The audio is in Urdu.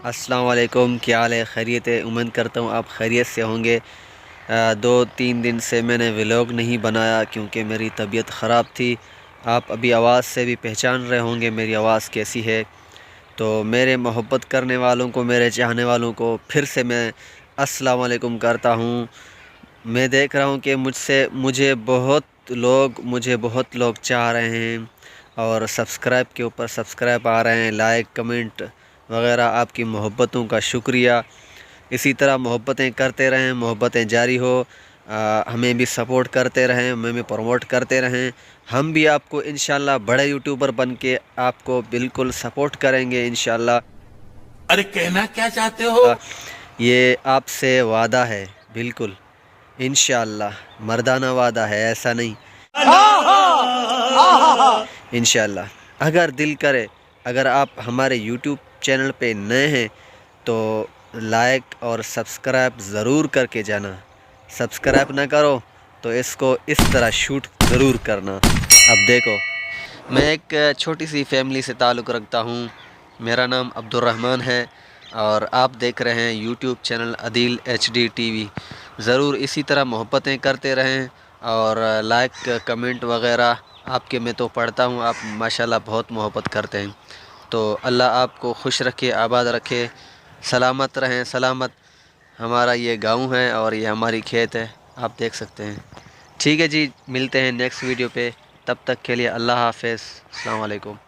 السلام علیکم، کیا حال ہے؟ خیریت ہے؟ امید کرتا ہوں آپ خیریت سے ہوں گے۔ 2-3 دن سے میں نے ولاگ نہیں بنایا کیونکہ میری طبیعت خراب تھی۔ آپ ابھی آواز سے بھی پہچان رہے ہوں گے میری آواز کیسی ہے۔ تو میرے محبت کرنے والوں کو، میرے چاہنے والوں کو پھر سے میں السلام علیکم کرتا ہوں۔ میں دیکھ رہا ہوں کہ مجھے بہت لوگ چاہ رہے ہیں، اور سبسکرائب کے اوپر سبسکرائب آ رہے ہیں، لائک کمنٹ وغیرہ۔ آپ کی محبتوں کا شکریہ۔ اسی طرح محبتیں کرتے رہیں، محبتیں جاری ہو، ہمیں بھی سپورٹ کرتے رہیں، ہمیں بھی پروموٹ کرتے رہیں۔ ہم بھی آپ کو انشاءاللہ بڑے یوٹیوبر بن کے آپ کو بالکل سپورٹ کریں گے انشاءاللہ۔ ارے کہنا کیا چاہتے ہو؟ یہ آپ سے وعدہ ہے، بالکل انشاءاللہ، مردانہ وعدہ ہے، ایسا نہیں، انشاءاللہ۔ اگر دل کرے، اگر آپ ہمارے یوٹیوب چینل پہ نئے ہیں تو لائک اور سبسکرائب ضرور کر کے جانا۔ سبسکرائب نہ کرو تو اس کو اس طرح شوٹ ضرور کرنا۔ اب دیکھو، میں ایک چھوٹی سی فیملی سے تعلق رکھتا ہوں۔ میرا نام عبدالرحمن ہے، اور آپ دیکھ رہے ہیں یوٹیوب چینل عدیل HD TV۔ ضرور اسی طرح محبتیں کرتے رہیں، اور لائک کمنٹ وغیرہ آپ کے میں تو پڑھتا ہوں، آپ ماشاءاللہ بہت محبت کرتے ہیں۔ تو اللہ آپ کو خوش رکھے، آباد رکھے، سلامت رہیں، سلامت۔ ہمارا یہ گاؤں ہے اور یہ ہماری کھیت ہے، آپ دیکھ سکتے ہیں۔ ٹھیک ہے جی، ملتے ہیں نیکسٹ ویڈیو پہ، تب تک کے لیے اللہ حافظ، السلام علیکم۔